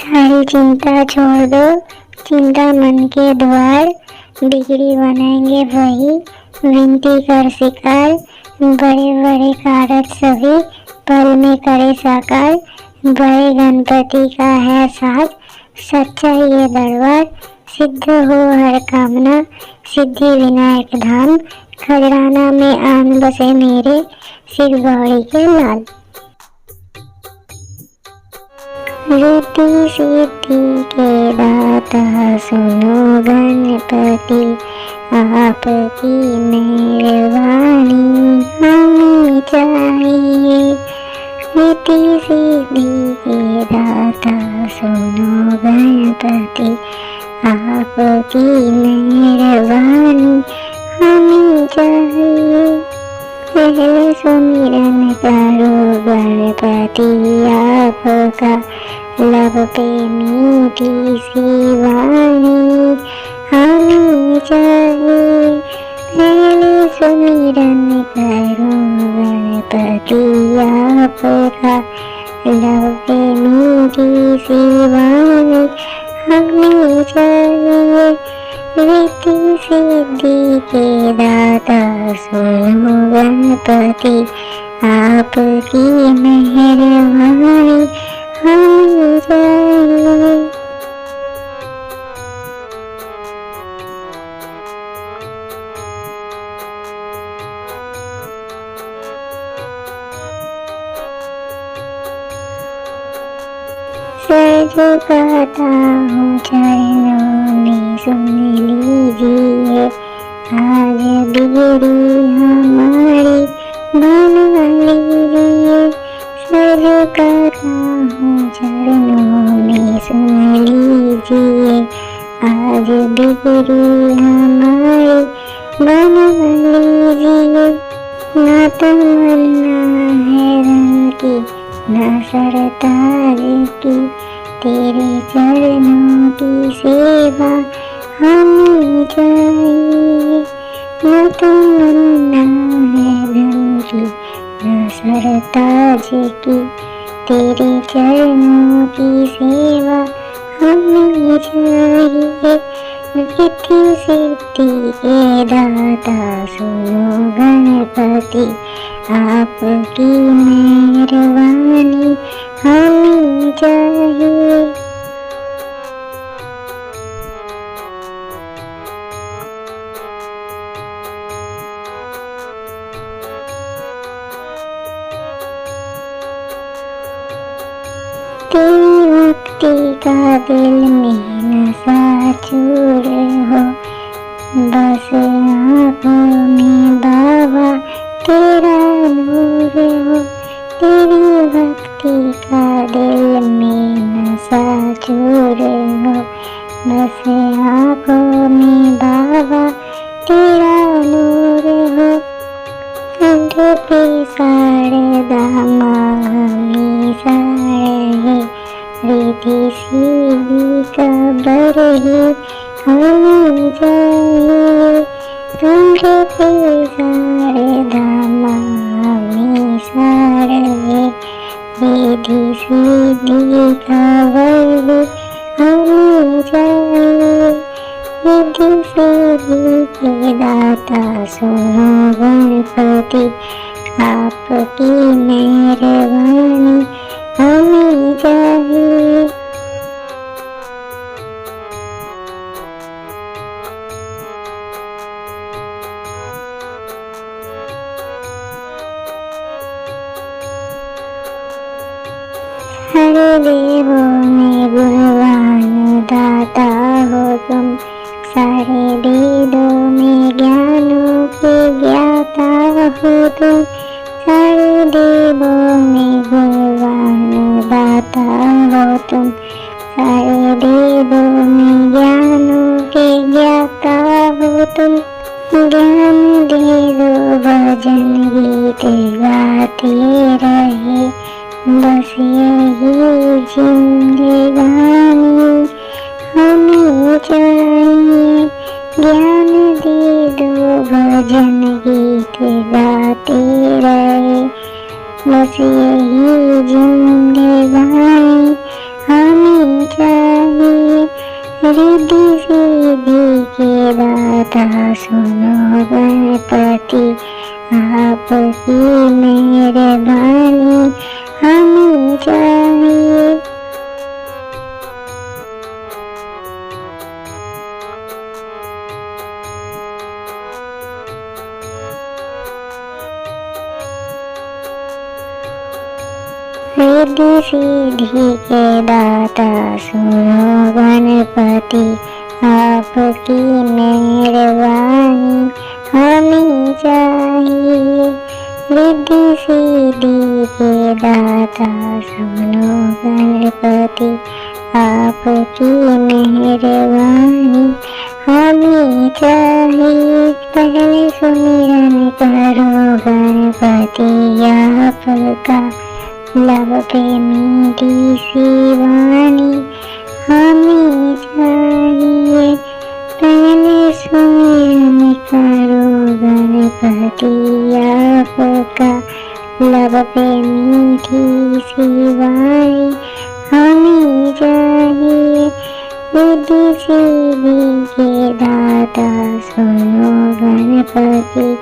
सारी चिंता छोड़ दो, चिंता मन के द्वार, बिगड़ी बनाएंगे वही, विनती कर शिकार, बड़े बड़े कारज सभी पल में करे साकार, बड़े गणपति का है साथ, सच्चा ये दरबार, सिद्ध हो हर कामना, सिद्धि विनायक धाम, खजराना में आन बसे मेरे, शिव गौरी के लाल। रिद्धि सिद्धि के दाता सुनो गणपति, आपकी मेहरबानी हमें चाहिए। रिद्धि सिद्धि के दाता सुनो गणपति, आपकी मेहरबानी हमें चाहिए। पहले सुमिरन करो गणपति आपका, लब पे मीठी सी वाणी हमें चाहिए। पहले सुमिरन करो गणपति आपका, लब पे मीठी सी वाणी हमें चाहिए। रिद्धि सिद्धि के दाता सुनो गणपति, आपकी मेहरबानी हमें चाहिए। सर झुकाता हूँ चरणों में, सुन लीजिए आज बिगड़ी हमारी बना लीजिए। सर झुकाता हूँ चरणों में, सुन लीजिए आज बिगड़ी हमारी बना लीजिए। ना तमन्ना है रंग की, ना सरताज की, तेरे चरणों की सेवा हमें चाहिए। न तमन्ना है धन की, न सरताज की, तेरे चरणों की सेवा हमें चाहिए। रिद्धि सिद्धि के दाता सुनो गणपति, आपकी मेहरबानी हमें चाहिए। तेरी भक्ति का दिल में नशा चूर हो, बस आँखों में बाबा तेरा नूर हो। तेरी भक्ति का दिल में नशा चूर हो, बस आँखों में बाबा तेरा नूर हो। कंठ पे शारदा माँ हमेशा रहे, रिद्धि सिद्धि का बरही हमें चाहिए। कंठ पे शारदा माँ हमेशा रहे, रिद्धि सिद्धि का बरही हमें चाहिए। रिद्धि सिद्धि के दाता सुनो गणपति, आपकी मेहरबानी हमें चाहिए। हर देवों में गुणवान दाता हो तुम, सारे वेदों में ज्ञानों के ज्ञाता हो तुम। सारे देवों में गुणवान दाता हो तुम, सारे वेदों में ज्ञानों के ज्ञाता हो तुम। ज्ञान दे दो भजन गीत गाते रहे, बस यही जिंदगानी हमें चाहिए। ज्ञान दे दो भजन गीत गाते रहे, बस यही जिंदगानी हमें रिद्धि सिद्धि के दाता सुनो गणपति, आपकी मेहरबानी हमें चाहिए। रिद्धि सिद्धि के दाता सुनो गणपति, आपकी मेहरबानी हमें चाहिए। पहले सुमिरन करो गणपति आपका, लब पे मीठी सी वाणी हमें चाहिए। पहले सुमिरन करो गणपति आपका, लब पे मीठी सी वाणी हमें चाहिए। रिद्धि सिद्धि के दाता सुनो गणपति,